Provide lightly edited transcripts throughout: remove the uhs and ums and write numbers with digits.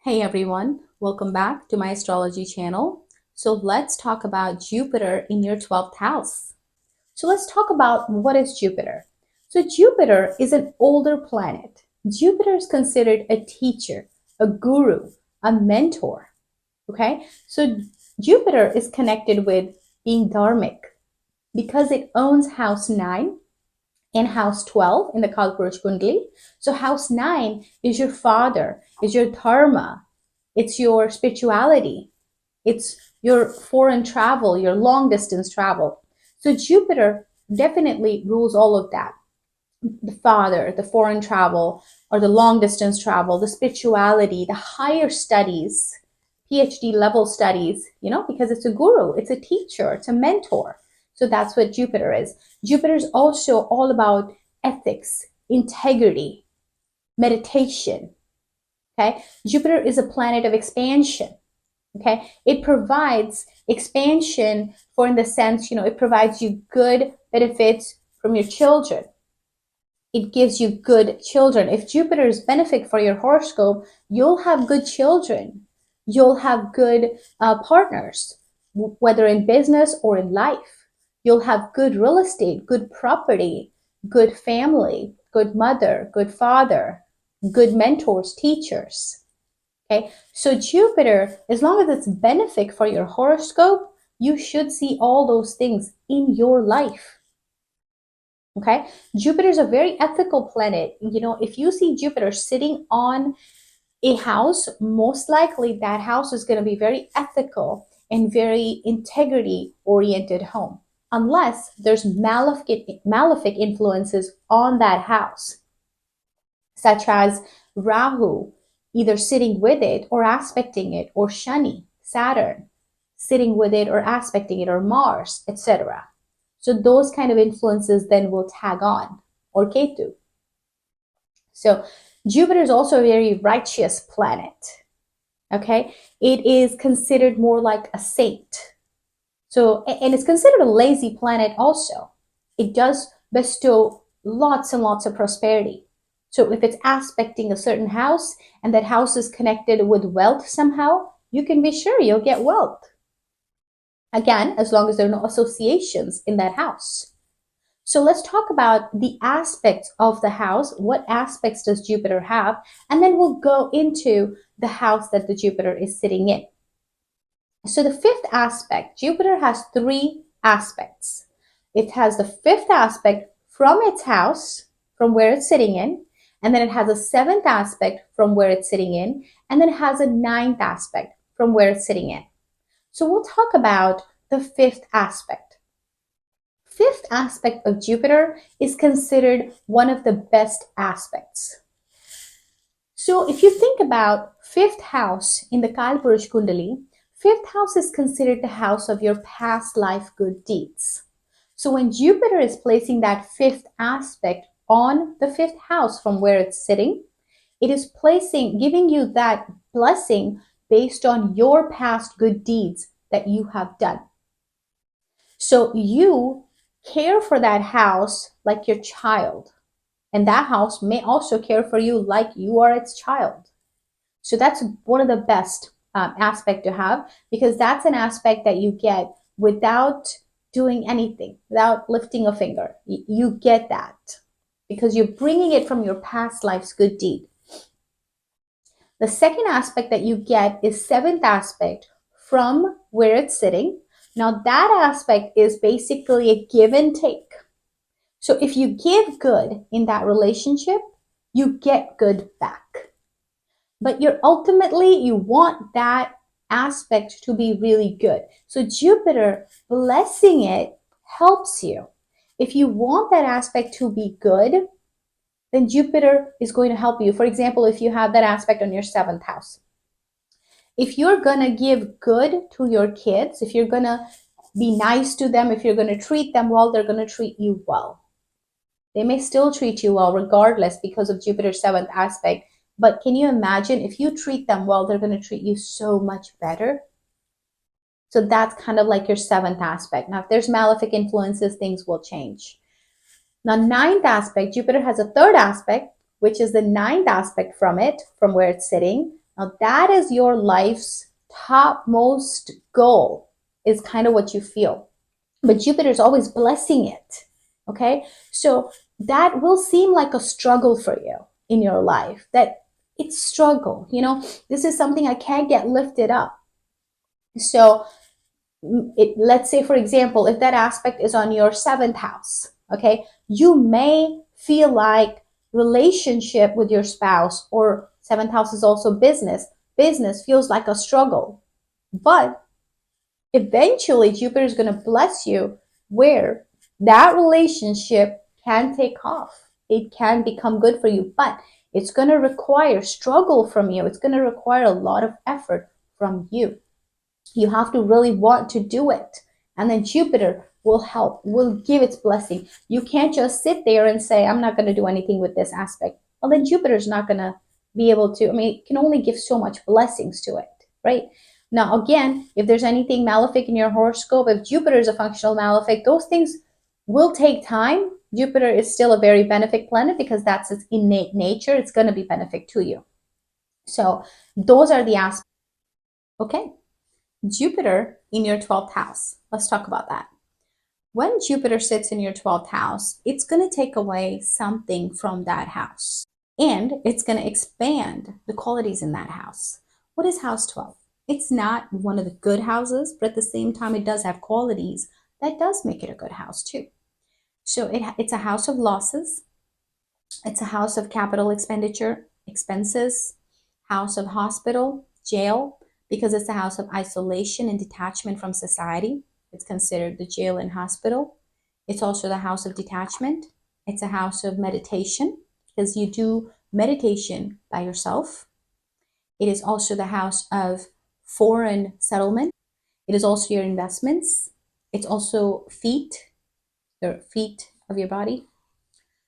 Hey everyone, welcome back to my astrology channel. So let's talk about Jupiter in your 12th house. So let's talk about what is Jupiter. So Jupiter is an older planet. Jupiter is considered a teacher, a guru, a mentor. Okay, so Jupiter is connected with being dharmic because it owns house 9 and house 12 in the Kalpurush Kundali. So house 9 is your father, is your dharma, it's your spirituality, it's your foreign travel, your long distance travel. So Jupiter definitely rules all of that. The father, the foreign travel, or the long distance travel, the spirituality, the higher studies, PhD level studies, because it's a guru, it's a teacher, it's a mentor. So that's what Jupiter is. Jupiter is also all about ethics, integrity, meditation. Okay. Jupiter is a planet of expansion. Okay. It provides expansion for, in the sense, it provides you good benefits from your children. It gives you good children. If Jupiter is benefic for your horoscope, you'll have good children. You'll have good partners, whether in business or in life. You'll have good real estate, good property, good family, good mother, good father, good mentors, teachers. Okay, so Jupiter, as long as it's benefic for your horoscope, you should see all those things in your life. Okay, Jupiter is a very ethical planet. If you see Jupiter sitting on a house, most likely that house is going to be very ethical and very integrity oriented home, unless there's malefic influences on that house, such as Rahu either sitting with it or aspecting it, or Shani, Saturn, sitting with it or aspecting it, or Mars, etc. So those kind of influences then will tag on, or Ketu. So Jupiter is also a very righteous planet. Okay, it is considered more like a saint. So, and it's considered a lazy planet also. It does bestow lots and lots of prosperity. So if it's aspecting a certain house and that house is connected with wealth somehow, you can be sure you'll get wealth. Again, as long as there are no associations in that house. So let's talk about the aspects of the house. What aspects does Jupiter have? And then we'll go into the house that the Jupiter is sitting in. So the fifth aspect, Jupiter has 3 aspects. It has the 5th aspect from its house, from where it's sitting in, and then it has a 7th aspect from where it's sitting in, and then it has a 9th aspect from where it's sitting in. So we'll talk about the 5th aspect. 5th aspect of Jupiter is considered one of the best aspects. So if you think about 5th house in the Kalpurush Kundali, 5th house is considered the house of your past life good deeds. So when Jupiter is placing that 5th aspect on the 5th house from where it's sitting, it is giving you that blessing based on your past good deeds that you have done. So you care for that house like your child, and that house may also care for you like you are its child. So that's one of the best aspect to have, because that's an aspect that you get without doing anything, without lifting a finger. You get that because you're bringing it from your past life's good deed. The second aspect that you get is 7th aspect from where it's sitting. Now that aspect is basically a give and take. So if you give good in that relationship, you get good back. But you want that aspect to be really good. So Jupiter blessing it helps you. If you want that aspect to be good, then Jupiter is going to help you. For example, if you have that aspect on your 7th house, if you're going to give good to your kids, if you're going to be nice to them, if you're going to treat them well, they're going to treat you well. They may still treat you well regardless because of Jupiter's 7th aspect. But can you imagine if you treat them well, they're going to treat you so much better? So that's kind of like your 7th aspect. Now, if there's malefic influences, things will change. Now, 9th aspect, Jupiter has a 3rd aspect, which is the 9th aspect from where it's sitting. Now that is your life's topmost goal, is kind of what you feel. But Jupiter is always blessing it. Okay. So that will seem like a struggle for you in your life, that it's struggle, this is something I can't get lifted up. So let's say, for example, if that aspect is on your 7th house, okay, you may feel like relationship with your spouse, or 7th house is also business feels like a struggle. But eventually Jupiter is going to bless you where that relationship can take off. It can become good for you, but it's going to require struggle from you. It's going to require a lot of effort from you. You have to really want to do it. And then Jupiter will help, will give its blessing. You can't just sit there and say, I'm not going to do anything with this aspect. Well, then Jupiter's not going to be able to, it can only give so much blessings to it, right? Now, again, if there's anything malefic in your horoscope, if Jupiter is a functional malefic, those things will take time. Jupiter is still a very benefic planet because that's its innate nature. It's going to be benefic to you. So those are the aspects. Okay. Jupiter in your 12th house. Let's talk about that. When Jupiter sits in your 12th house, it's going to take away something from that house, and it's going to expand the qualities in that house. What is house 12? It's not one of the good houses, but at the same time, it does have qualities that does make it a good house too. So it's a house of losses. It's a house of capital expenditure, expenses, house of hospital, jail, because it's a house of isolation and detachment from society. It's considered the jail and hospital. It's also the house of detachment. It's a house of meditation, because you do meditation by yourself. It is also the house of foreign settlement. It is also your investments. It's also your feet of your body.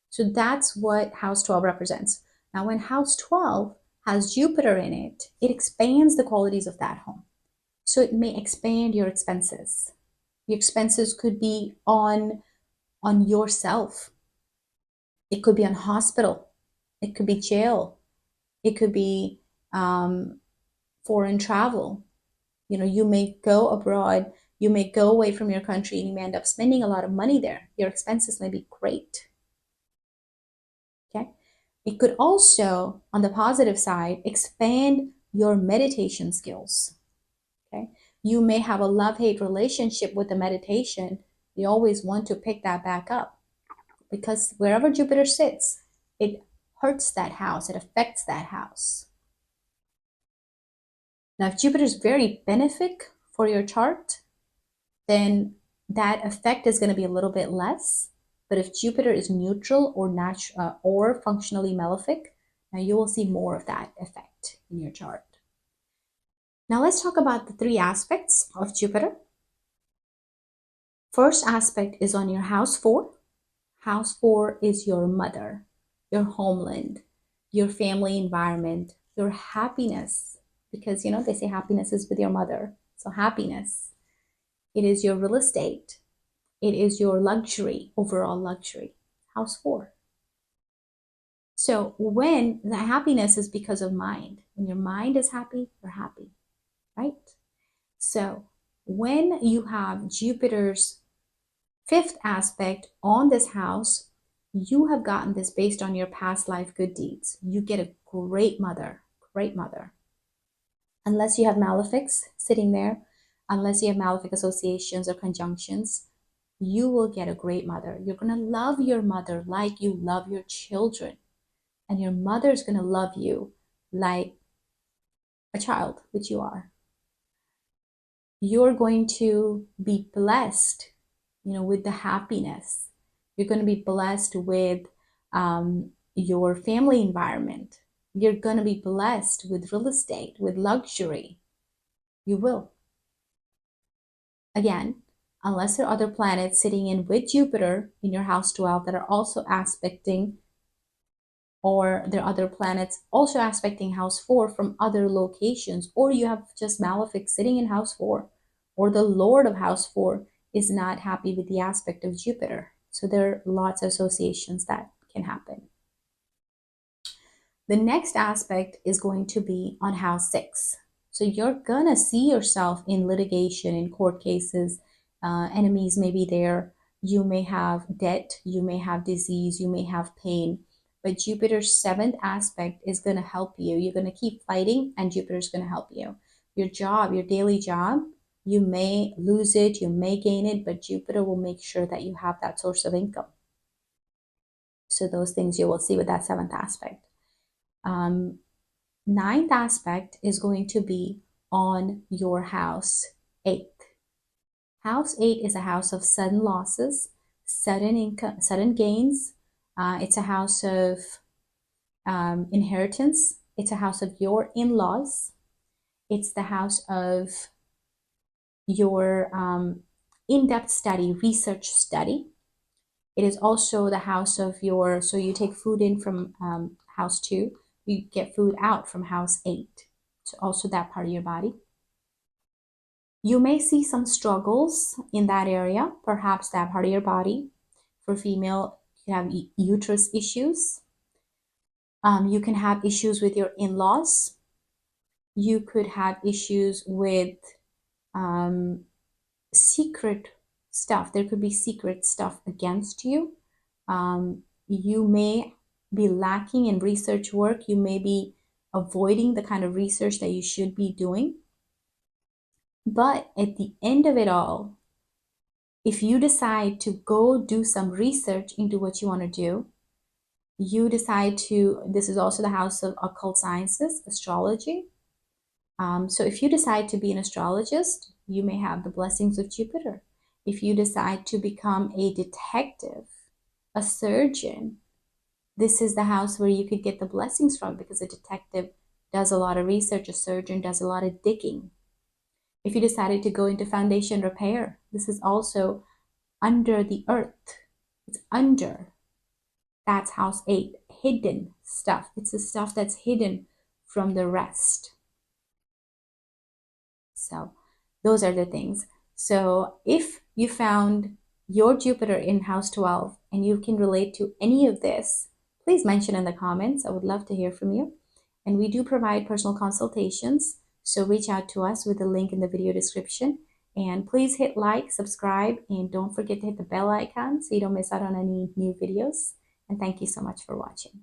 So that's what house 12 represents. Now, when house 12 has Jupiter in it, it expands the qualities of that home. So it may expand your expenses. Your expenses could be on yourself. It could be on hospital. It could be jail. It could be foreign travel. You may go abroad. You may go away from your country and you may end up spending a lot of money there. Your expenses may be great. Okay. It could also, on the positive side, expand your meditation skills. Okay. You may have a love-hate relationship with the meditation. You always want to pick that back up, because wherever Jupiter sits, it hurts that house. It affects that house. Now, if Jupiter is very benefic for your chart, then that effect is going to be a little bit less. But if Jupiter is neutral or natural or functionally malefic, now you will see more of that effect in your chart. Now let's talk about the 3 aspects of Jupiter. First aspect is on your house 4. House 4 is your mother, your homeland, your family environment, your happiness, because they say happiness is with your mother. So happiness. It is your real estate. It is your luxury, overall luxury. House 4. So when the happiness is because of mind, when your mind is happy, you're happy, right? So when you have Jupiter's 5th aspect on this house, you have gotten this based on your past life good deeds. You get a great mother, great mother. Unless you have malefics sitting there, unless you have malefic associations or conjunctions, you will get a great mother. You're going to love your mother like you love your children. And your mother's going to love you like a child, which you are. You're going to be blessed, with the happiness. You're going to be blessed with your family environment. You're going to be blessed with real estate, with luxury. You will. Again, unless there are other planets sitting in with Jupiter in your house 12 that are also aspecting, or there are other planets also aspecting house 4 from other locations, or you have just malefic sitting in house 4, or the Lord of house 4 is not happy with the aspect of Jupiter. So there are lots of associations that can happen. The next aspect is going to be on house 6. So you're gonna see yourself in litigation, in court cases. Enemies may be there. You may have debt, you may have disease, you may have pain. But Jupiter's 7th aspect is going to help you. You're going to keep fighting, and Jupiter's going to help you. Your job, your daily job, you may lose it, you may gain it, but Jupiter will make sure that you have that source of income. So those things you will see with that 7th aspect. 9th aspect is going to be on your house 8. House 8 is a house of sudden losses, sudden income, sudden gains. It's a house of inheritance. It's a house of your in-laws. It's the house of your in-depth study, research study. It is also the house of your, so you take food in from house 2, you get food out from house 8. So also that part of your body. You may see some struggles in that area, perhaps that part of your body. For female, you have uterus issues. You can have issues with your in-laws. You could have issues with secret stuff. There could be secret stuff against you. You may be lacking in research work. You may be avoiding the kind of research that you should be doing. But at the end of it all, if you decide to go do some research into what you want to do, you decide to, this is also the house of occult sciences, astrology. So if you decide to be an astrologist, you may have the blessings of Jupiter. If you decide to become a detective, a surgeon, this is the house where you could get the blessings from, because a detective does a lot of research, a surgeon does a lot of digging. If you decided to go into foundation repair, this is also under the earth. It's under. That's house 8, hidden stuff. It's the stuff that's hidden from the rest. So those are the things. So if you found your Jupiter in house 12 and you can relate to any of this, please mention in the comments. I would love to hear from you. And we do provide personal consultations. So reach out to us with the link in the video description. And please hit like, subscribe, and don't forget to hit the bell icon so you don't miss out on any new videos. And thank you so much for watching.